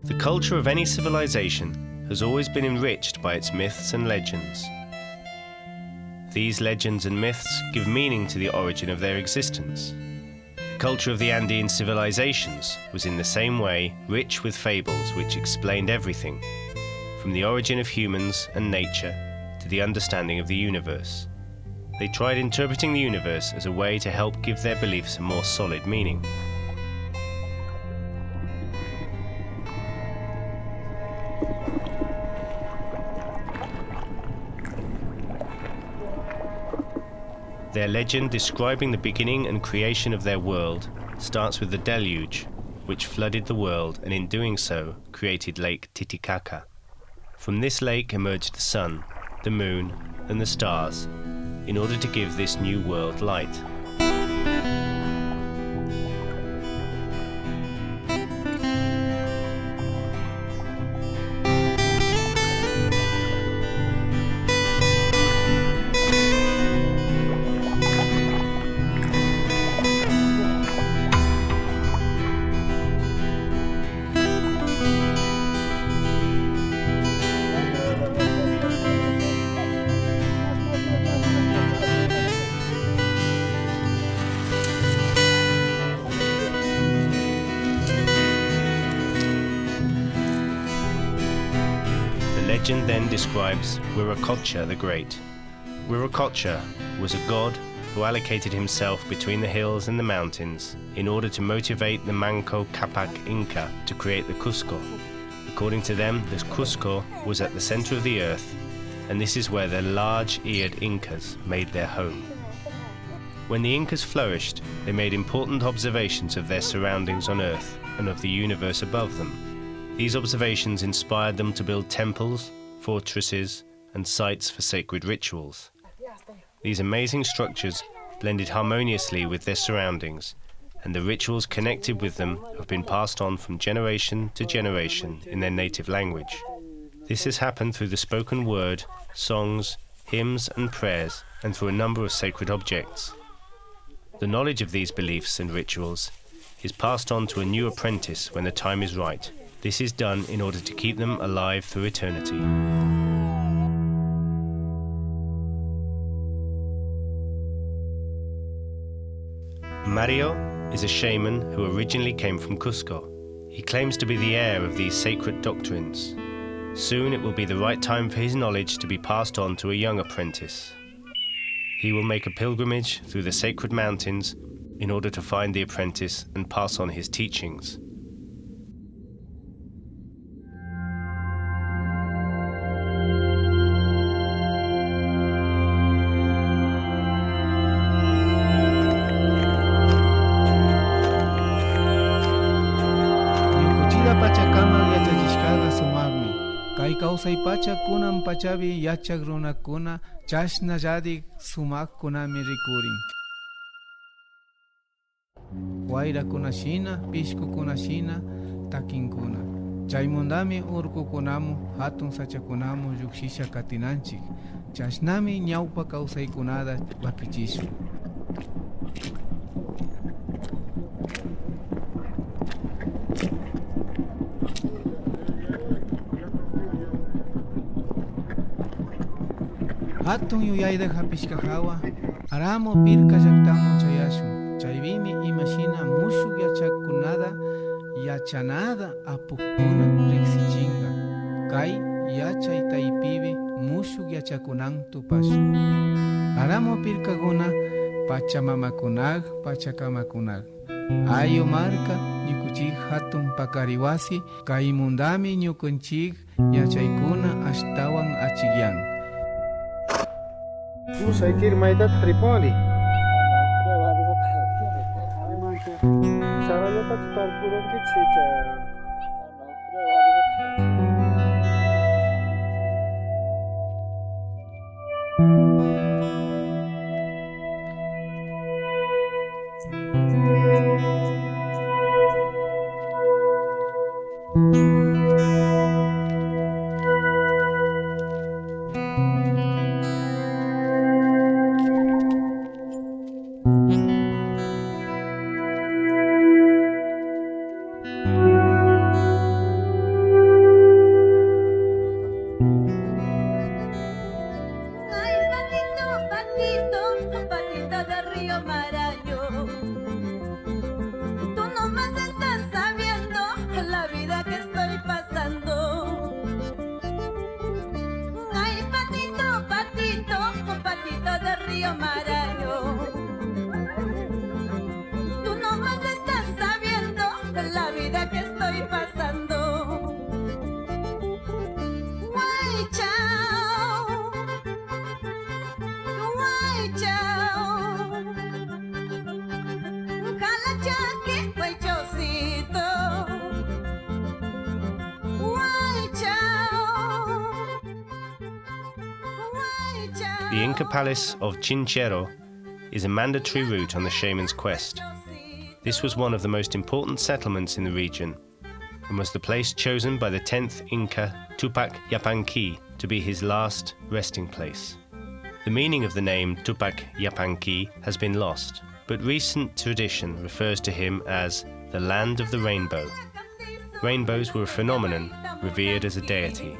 The culture of any civilization has always been enriched by its myths and legends. These legends and myths give meaning to the origin of their existence. The culture of the Andean civilizations was in the same way rich with fables which explained everything, from the origin of humans and nature to the understanding of the universe. They tried interpreting the universe as a way to help give their beliefs a more solid meaning. Their legend describing the beginning and creation of their world starts with the deluge, which flooded the world and in doing so created Lake Titicaca. From this lake emerged the sun, the moon, and the stars in order to give this new world light. The legend then describes Wiraccocha the Great. Wiraccocha was a god who allocated himself between the hills and the mountains in order to motivate the Manco Capac Inca to create the Cusco. According to them, the Cusco was at the center of the earth, and this is where the large-eared Incas made their home. When the Incas flourished, they made important observations of their surroundings on earth and of the universe above them. These observations inspired them to build temples, fortresses, and sites for sacred rituals. These amazing structures blended harmoniously with their surroundings, and the rituals connected with them have been passed on from generation to generation in their native language. This has happened through the spoken word, songs, hymns, and prayers, and through a number of sacred objects. The knowledge of these beliefs and rituals is passed on to a new apprentice when the time is right. This is done in order to keep them alive through eternity. Mario is a shaman who originally came from Cusco. He claims to be the heir of these sacred doctrines. Soon it will be the right time for his knowledge to be passed on to a young apprentice. He will make a pilgrimage through the sacred mountains in order to find the apprentice and pass on his teachings. Kawsay pacha kunan pachavi yachak runakuna chashna lladik sumak kunami rikurin. Wayrakuna shina, pishkukuna shina, takinkuna. Chaymundami urkukunamu hatun sachakunamu llukshisha katinanchik. Chashnami ñawpa kawsaykunada bakichishu. Hatun yuyayda hapishka hawa, aramo pirka llaktamo chayashun. Chaivimi imagina mushuk yachakunada yachanada apukuna riksichinga. Kay yachay taypibi mushuk yachakunan tupashu. Aramo pirkaguna pachamamakunag pachakamakunag. Ayo marka ñukuchik hatun pakariwasi kay mundami ñukunchik yachaykuna ashtawan achikyan. Saykir maytat hripoli. Saralota tutalpuran kichicha. The Inca Palace of Chinchero is a mandatory route on the shaman's quest. This was one of the most important settlements in the region and was the place chosen by the 10th Inca Tupac Yupanqui to be his last resting place. The meaning of the name Tupac Yupanqui has been lost, but recent tradition refers to him as the Land of the Rainbow. Rainbows were a phenomenon revered as a deity.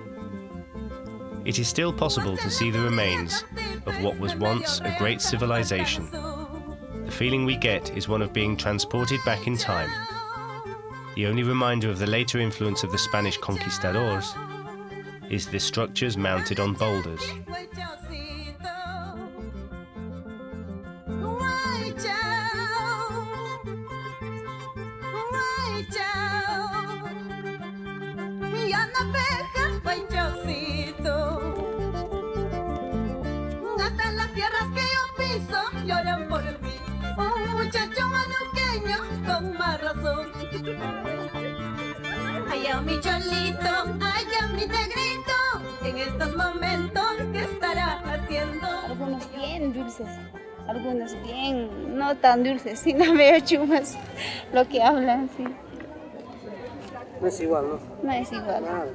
It is still possible to see the remains of what was once a great civilization. The feeling we get is one of being transported back in time. The only reminder of the later influence of the Spanish conquistadors is the structures mounted on boulders. Lloran por mí, un muchacho manuqueño con más razón. Allá mi cholito, allá mi negrito, en estos momentos, ¿qué estará haciendo? Algunos bien dulces, algunos bien no tan dulces, sino medio chumas lo que hablan, sí. No es igual, ¿no? No es igual. Nada.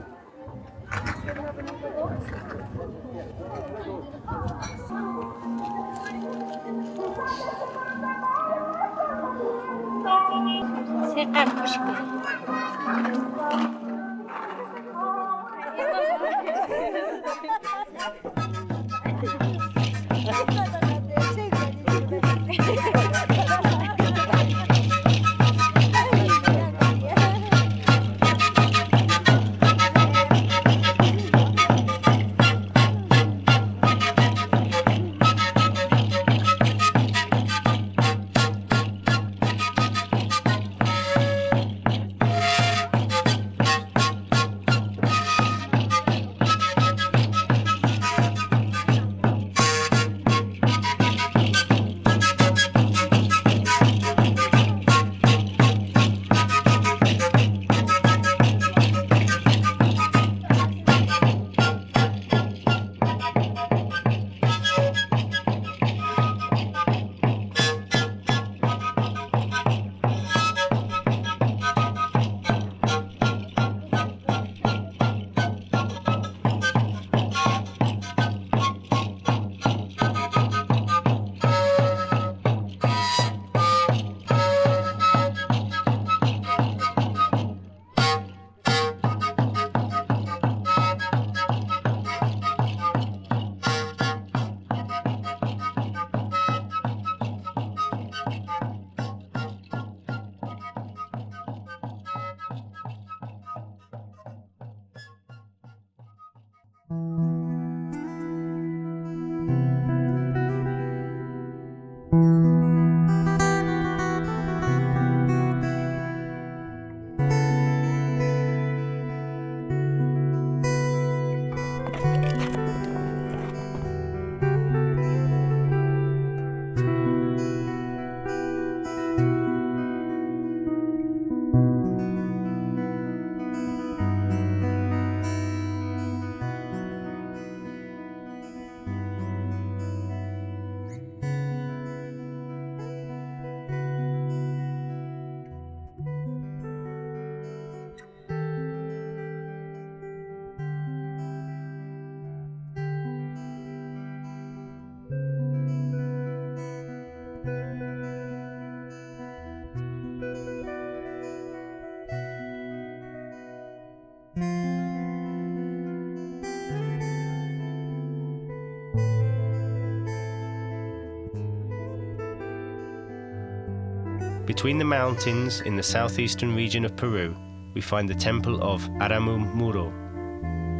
Between the mountains in the southeastern region of Peru, we find the temple of Aramumuro.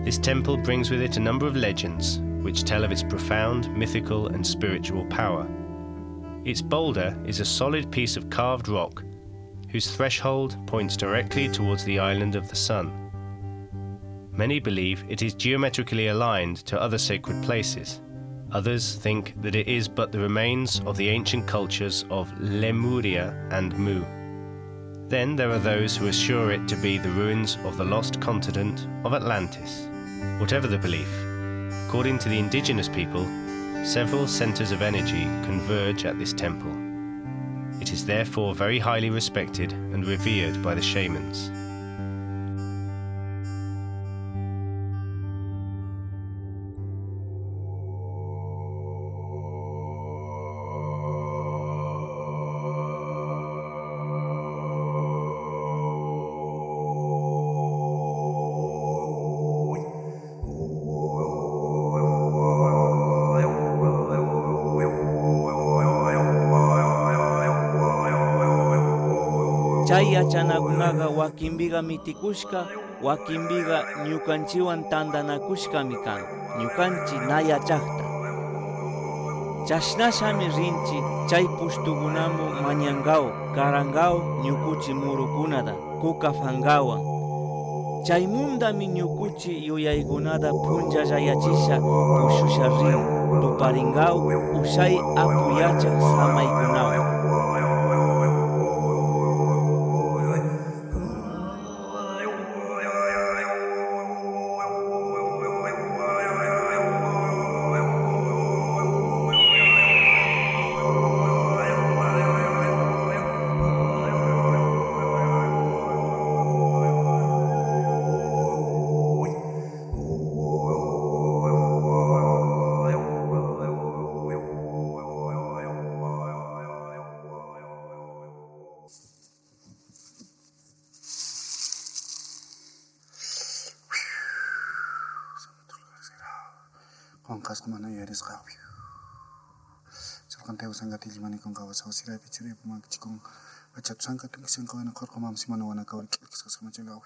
This temple brings with it a number of legends which tell of its profound mythical and spiritual power. Its boulder is a solid piece of carved rock whose threshold points directly towards the island of the sun. Many believe it is geometrically aligned to other sacred places. Others think that it is but the remains of the ancient cultures of Lemuria and Mu. Then there are those who assure it to be the ruins of the lost continent of Atlantis. Whatever the belief, according to the indigenous people, several centers of energy converge at this temple. It is therefore very highly respected and revered by the shamans. Chay yachanakunaqa wakinpiqa mitikushka, wakinpiqa ñukanchiwan tandanakushkami kan, ñukanchi na yachaqta. Chashnashami rinchi chay pushtukunamu mañanqaw, karanqaw ñukuchi murukunata, kukafanqawan. Chaymundami ñukuchi yuyaykunata punchallayachisha pushusha rin, tuparinqaw ushay apuyachaq samaykunawan. Con casco mano y eres rabio. Se canteo sanga tilimani con gawas o sirai pichiri puma chikong bachat sanga tingsi ko na kor ko mam si mano wana kawal kis sama jelaw.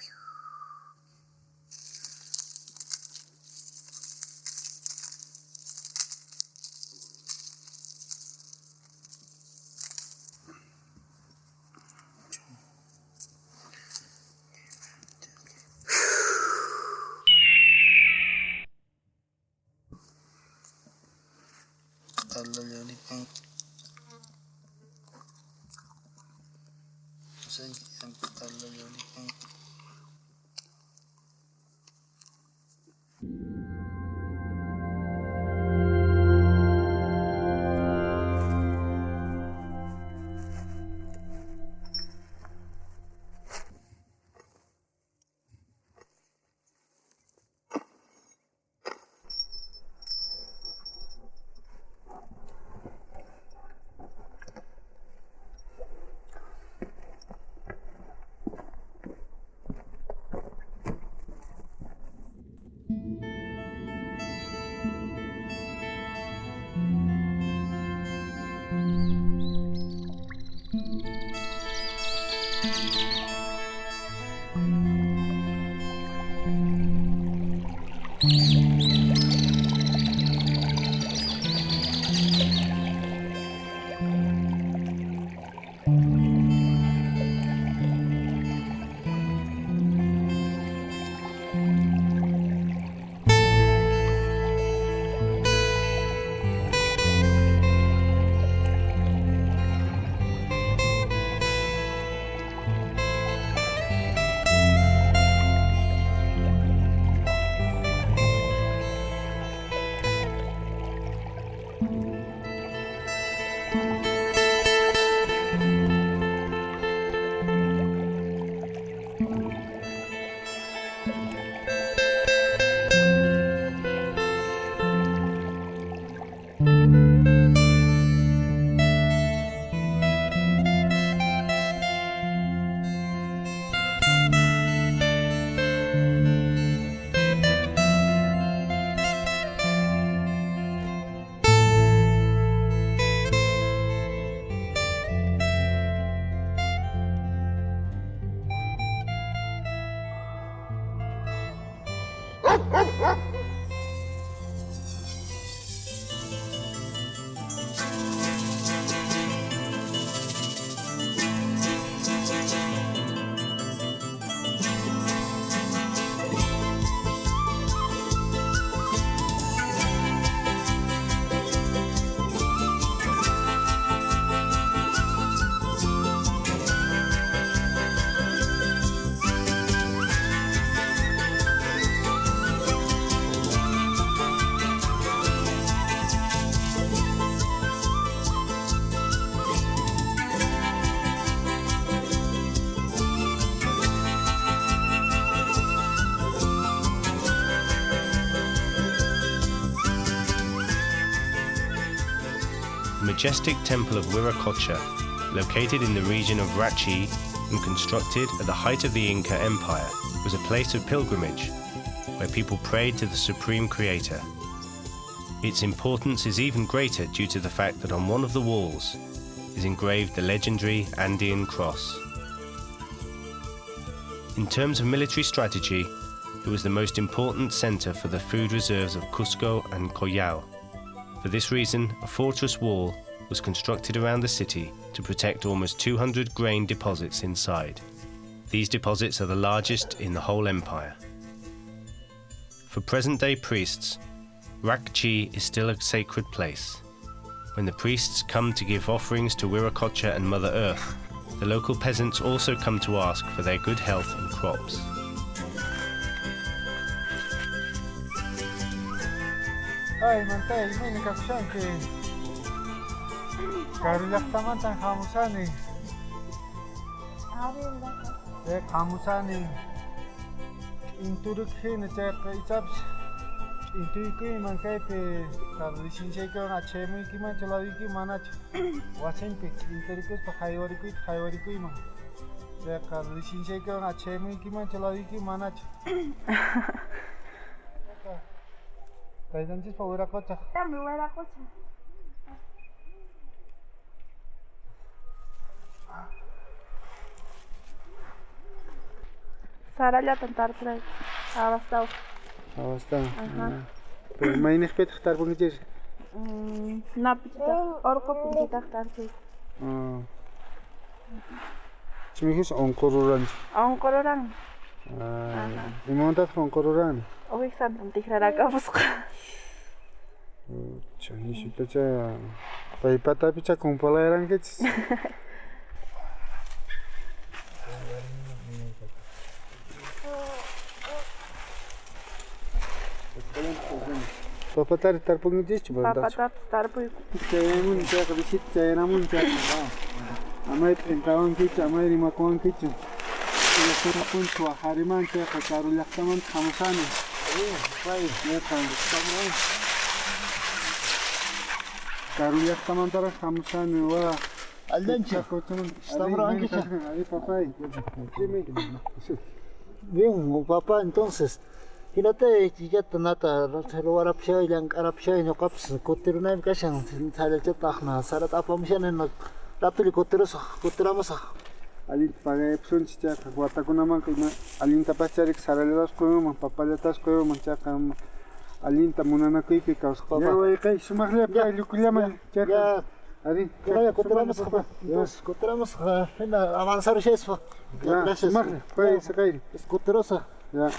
The majestic temple of Wiraccocha, located in the region of Rachi and constructed at the height of the Inca Empire, was a place of pilgrimage where people prayed to the Supreme Creator. Its importance is even greater due to the fact that on one of the walls is engraved the legendary Andean cross. In terms of military strategy, it was the most important center for the food reserves of Cusco and Collao. For this reason, a fortress wall was constructed around the city to protect almost 200 grain deposits inside. These deposits are the largest in the whole empire. For present-day priests, Wiraccocha is still a sacred place. When the priests come to give offerings to Wiraccocha and Mother Earth, the local peasants also come to ask for their good health and crops. Ay, mantay, may nakakasyan kay Karulak taman tang kamusani. Kamusani. Inturuk hin cek icaps. Intuiku man kay pe lisensia ko nga chemi ki man chalawi ki manach. Wasin pe interikus pa khaywariku man. Cek lisensia ko nga chemi ki man chalawi ki manach. Kailangan pa Wiraccocha. Tama, Wiraccocha. Saraya tentar play. Abastao. Abasta. Pero may nixpet xtar bungijir. Napita. Orko pinjita tarsi. Chimihis onkoruran. Onkoruran. Imontat onkoruran. Uy, santam tikrara kapuska. Chani pecha paipata pecha kumpalairan kechis. Papa tar pungijis coba. Papa tar pui. Cayamun caya kabisit cayanamun caya. Amai pentawan kicha amai rimakuan kicha. Ila kura pun tua hariman caya kakarulak taman kamusani. Pai, ya tahu. Karulak taman tara kamusani wah. Aldancha. Estamos aquí. Ahí papá. Bien, papá, entonces, fíjate, ya te nata, se lo arapshay, yang arapshay, no caps, coteruna en cashan, sale el chetahna, sarat apamshan en rapid coteramos. Alin pagai psun chicha guatakuna man kay alin tapacharik saraleras koyo man papaletas koyo man chaka alin tamunana koy pi kaus papa. Ya wey kay sumagle pa lukulama chaka. Ya. Alin. Ya coteramos, entonces, coteramos, avanzar eso. Gracias. Sumagle, pues sakay. Coterosa. Ya.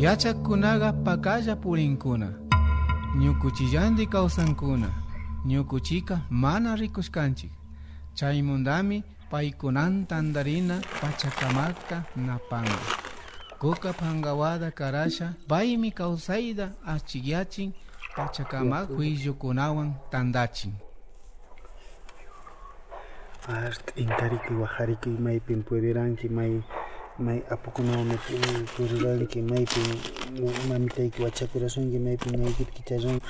Yachakunaga pakalla purinkuna, ñukuchillandi kawsankuna, ñukuchika mana rikushkanchik. Chaymundami paykunanta andarina pachakamaka napanga. Kuka pangawada karasha, paymi kawsayda achikyachin pachakamak huillukunawan tandachin. Art inkariki wajariki may pimpurirangki may apukunawan puriranki may pin mamitayki wachakurasunki may pin maykit kicharon.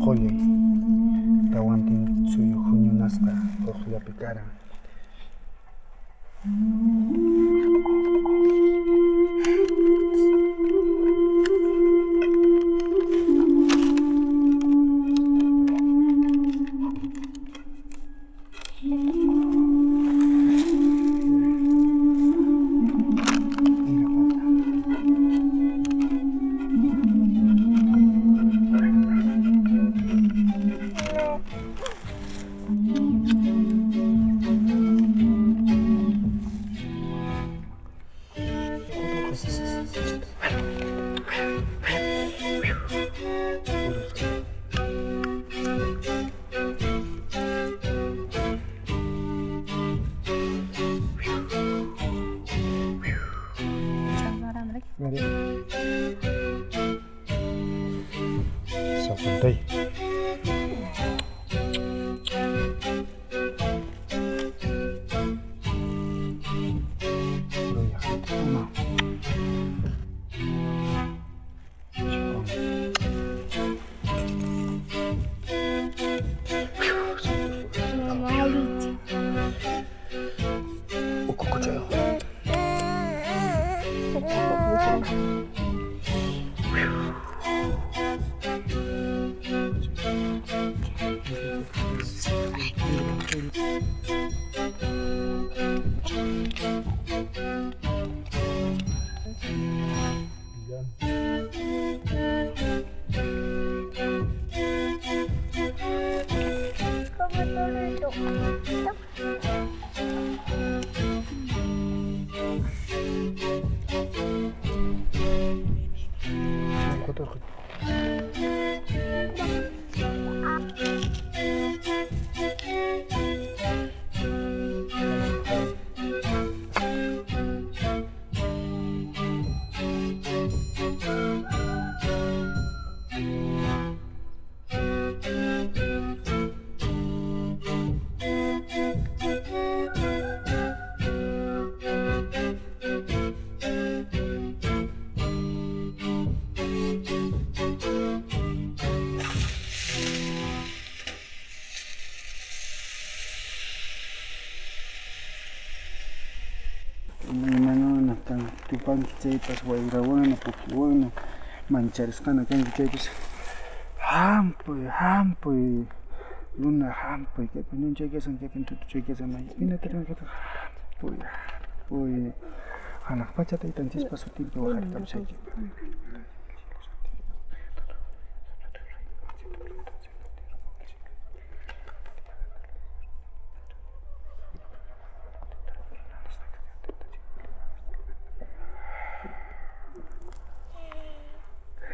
qollay tawantin suyu huñunasqa hukllapi karan. Sokonday. Tupanki chaypas wayrawana pukiwana mancharisqana kanki chaypas hampuy luna hampuy kaypin ñan chaykasan kaypin tutu chaykasan maypinataran hampuy hanaq pachata itanchishpa sutinpi waqaritapshayki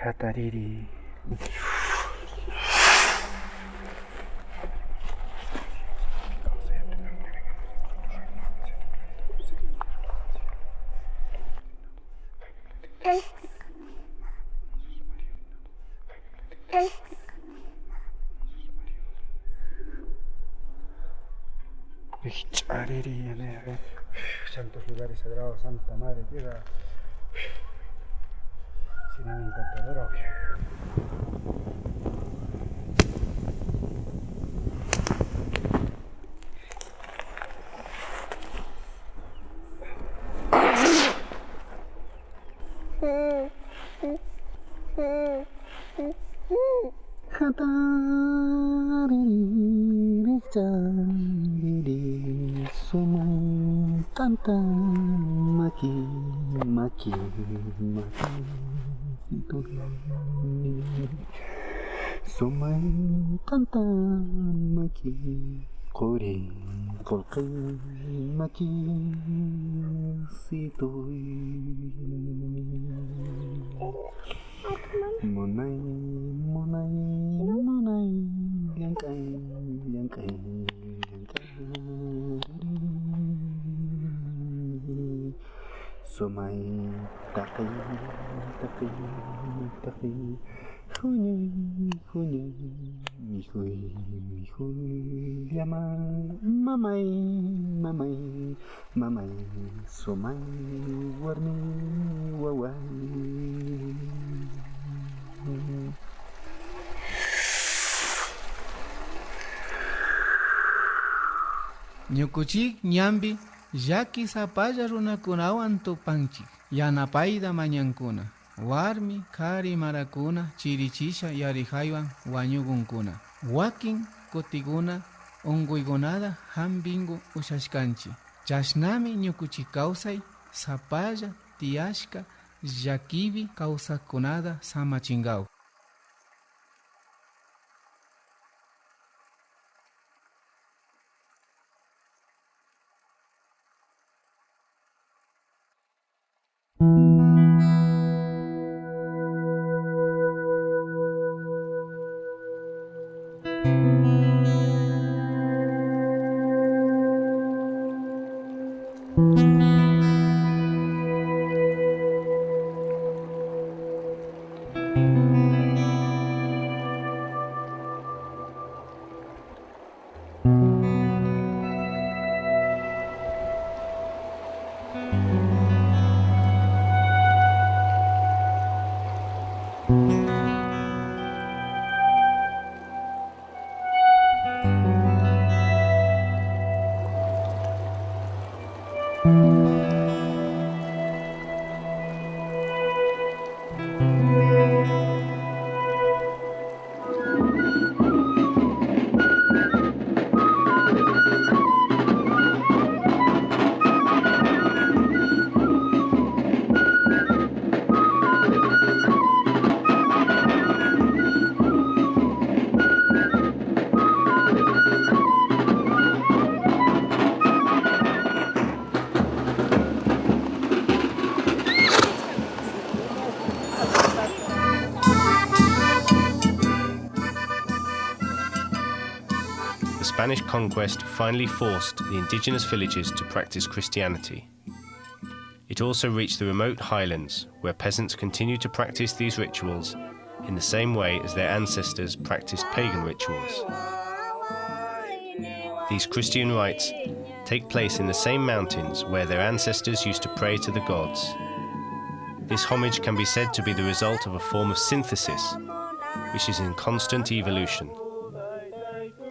Hatariri. Santos lugares sagrados, Santa Madre Tierra. Sirena encantadora. Tanta maki Somai tanta maki Kore kolkai maki Sitoi Monai Yankai Somai takai Hunyai Mihui Yama Mamai Somai warni wawai Ñukuchik ñambi llaki sapalla runakunawan tupanchik yanapayda mañankuna warmi kari marakuna chirichisha yarijaywan wañukunkuna wakin kutikuna unkuykunata hampinku ushashkanchik chashnami ñukuchik kawsay sapalla tiyashka llakipi kawsaqkunata samachinkaw. The Spanish conquest finally forced the indigenous villages to practice Christianity. It also reached the remote highlands, where peasants continued to practice these rituals in the same way as their ancestors practiced pagan rituals. These Christian rites take place in the same mountains where their ancestors used to pray to the gods. This homage can be said to be the result of a form of synthesis, which is in constant evolution.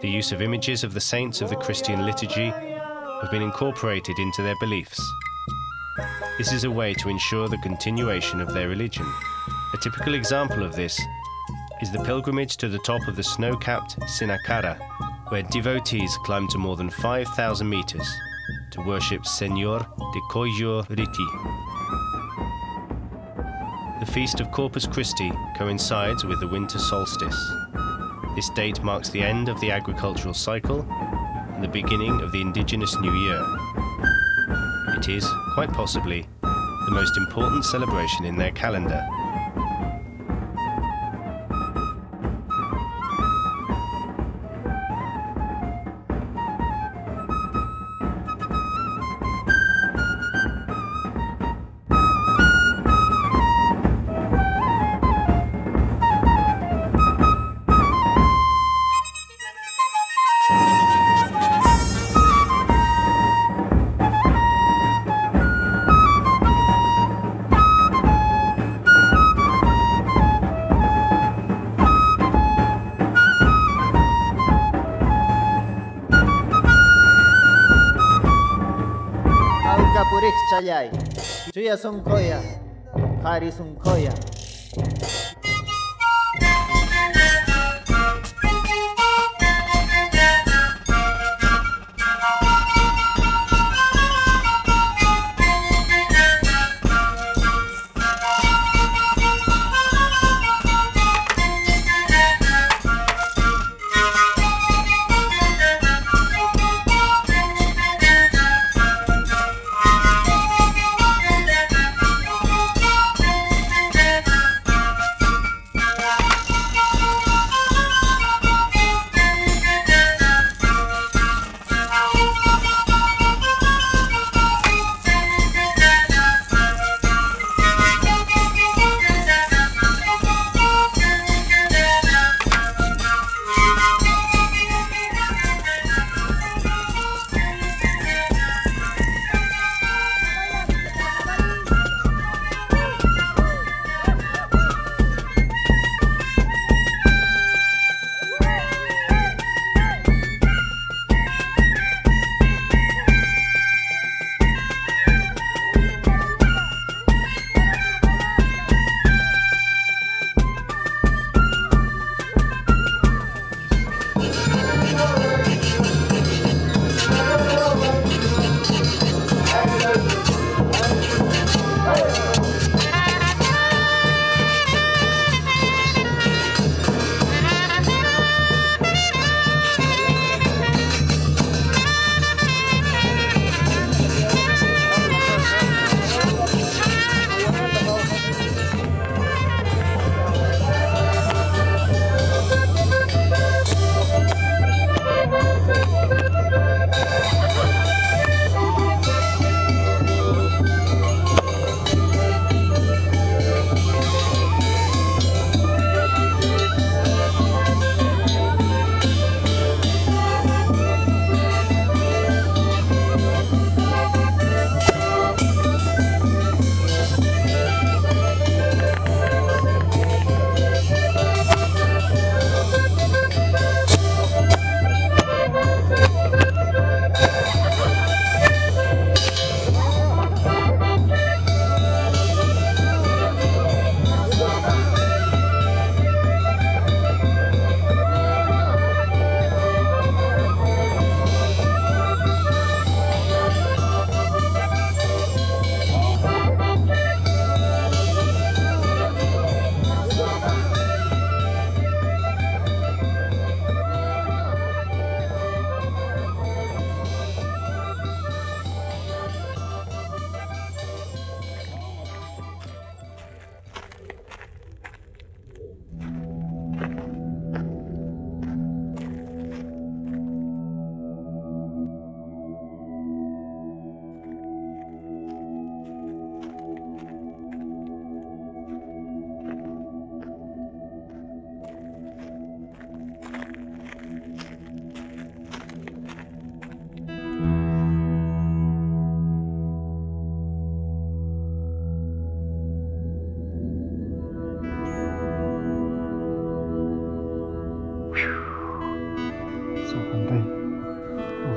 The use of images of the saints of the Christian liturgy have been incorporated into their beliefs. This is a way to ensure the continuation of their religion. A typical example of this is the pilgrimage to the top of the snow-capped Sinacara, where devotees climb to more than 5,000 meters to worship Señor de Coyo Riti. The feast of Corpus Christi coincides with the winter solstice. This date marks the end of the agricultural cycle and the beginning of the indigenous New Year. It is, quite possibly, the most important celebration in their calendar. Chayay, Chuya Sunkoya, Hari Sunkoya.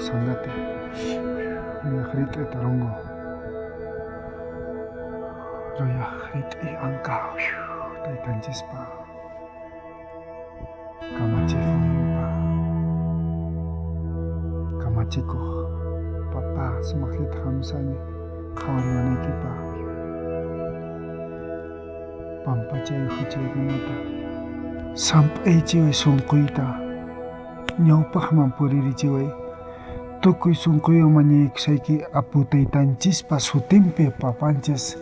sangate royakhrite tarongo royakhrite angka taytanchispa kamachikninpa kamachikuq papa sumaqllata hamusani qhawariwanaykipa pampachay huchaykunata samp'aychiway sunquyta ñawpaqman puririchiway tukuy sunquywan mañaykusayki apu taytanchispa sutinpi papanchis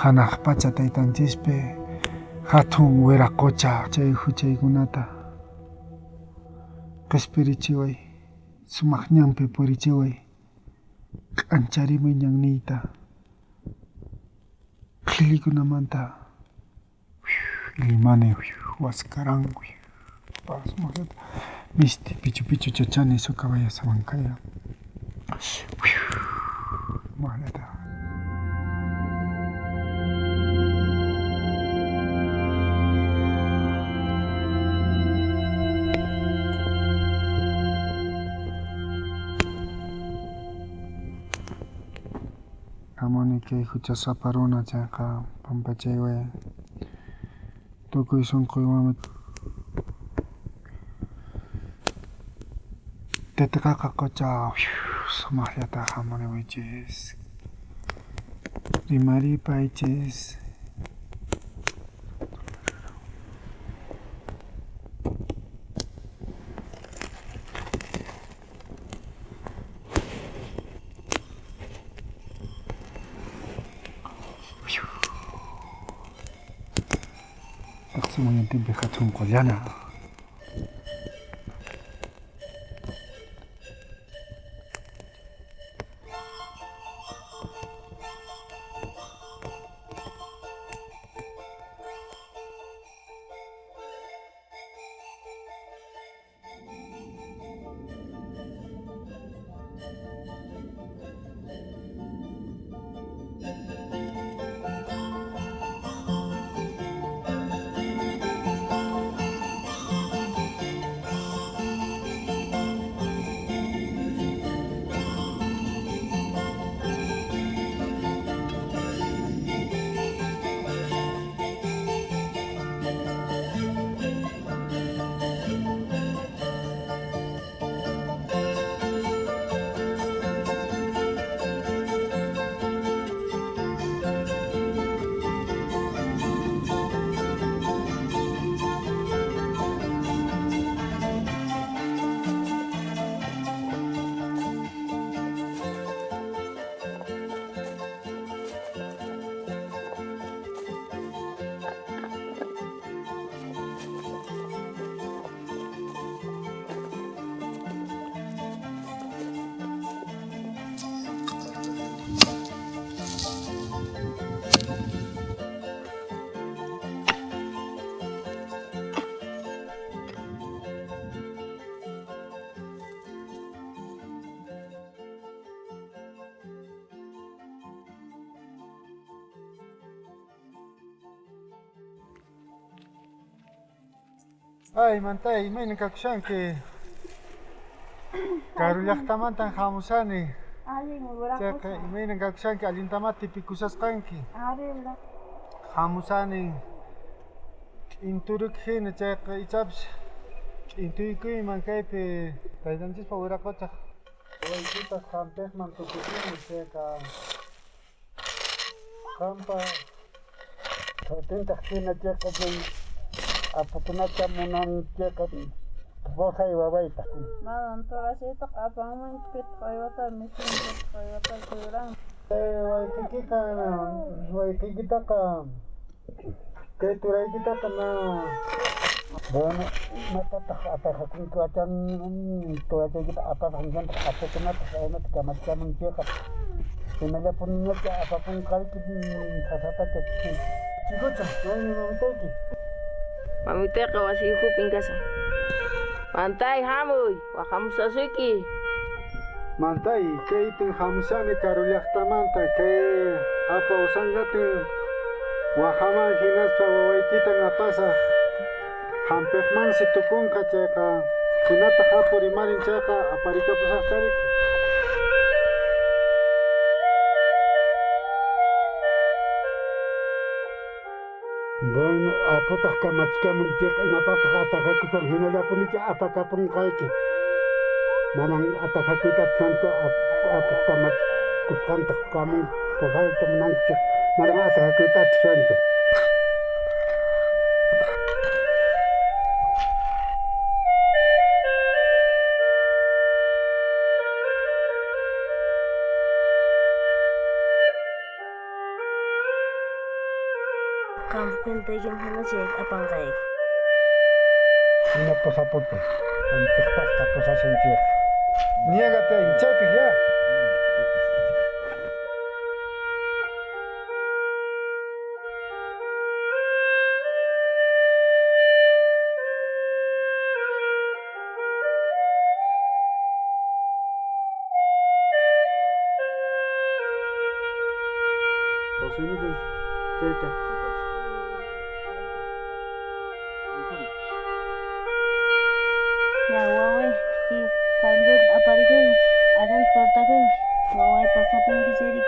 hanaq pacha taytanchispi hatun Wiraccocha chay huchaykunata qishpirichiway sumaq ñanpi purichiway k'ancharimuy ñanniyta qhillikunamanta Ilimani waskarang pasmoget misti pichu pichu chachani su cabaya samankaya malata Hamoni kay hucha saparuna chayqa pampachaywa tukuy sunquywanmi tetqaqa qucha sumaqllata hamariwaychis rimaripaychis taqsimuyan timpi hatun qollana Ay, mantay, imayna kakushanki karu llaqtamantan hamusani chayqa imayna kakushanki allintamanta tipikusasqanki hamusani t'inturuk hina chayqa ichapish t'intuykuyman kaypi taytanchispa Wiraccocha waykita hampiqman tukuchini chayqa hampa tutintaq hina chayqa apukunata munan chayqa bosay wabayta Manan torasita qapanman pitqaywata misin pitqaywata kuran waykikitaqa kay turaykitaqa na bueno matataq apaqakunku achan turachaykita apaqankanta apukunata haynata kamachamun chayqa hinallapuniñacha apapunqariki hasatacha chikucha waymi mamitayki Mamiteka wasihupin kasa. Mantai hamuy, wahamusasuki. Mantai, kay itin hamusani karu llaqtamanta kay apa usangatin wahaman hinaspa wawaykita ngapasa hampiqmansi tukunqa chayqa Hinata hapuri marin chaka aparika pusaqtarik. Bueno, apataq kamachikamun chika inapaqtaq ataqakutan hinallapunicha apakapun kayki. Manan ataqakuta chanta apkamach kusqantaq kamun puqayta munanchik. Manan ataqakuta chanchu. Kampentaykin hanachayk apanqayk. Hina pusaputu. Antiqtaqta pusashanchik. Niégate ahí, chaypi ya. Bosunudu, chayta. Ya waway, kalmyot aparikuy, adan portakuy, waway pasapunki chayrik.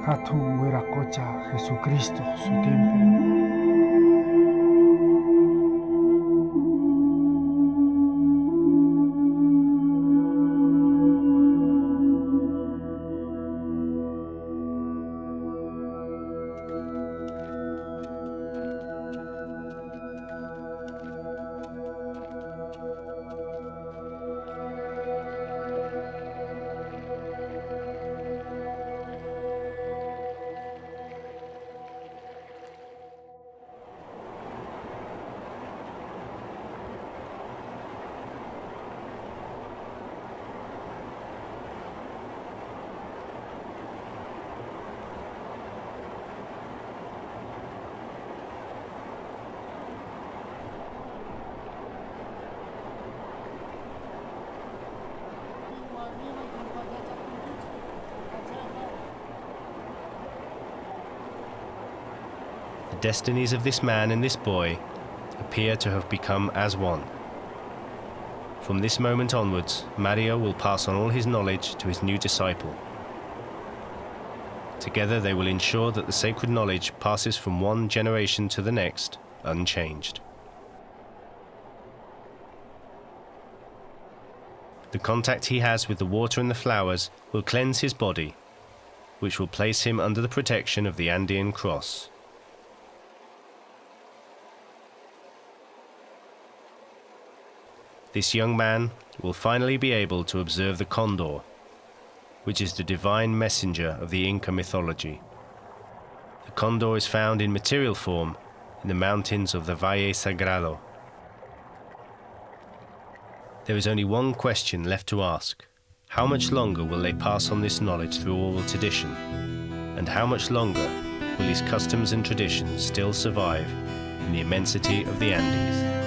Hatun Wiraccocha, Jesucristo, su templo. The destinies of this man and this boy appear to have become as one. From this moment onwards, Mario will pass on all his knowledge to his new disciple. Together they will ensure that the sacred knowledge passes from one generation to the next, unchanged. The contact he has with the water and the flowers will cleanse his body, which will place him under the protection of the Andean cross. This young man will finally be able to observe the condor, which is the divine messenger of the Inca mythology. The condor is found in material form in the mountains of the Valle Sagrado. There is only one question left to ask. How much longer will they pass on this knowledge through oral tradition? And how much longer will these customs and traditions still survive in the immensity of the Andes?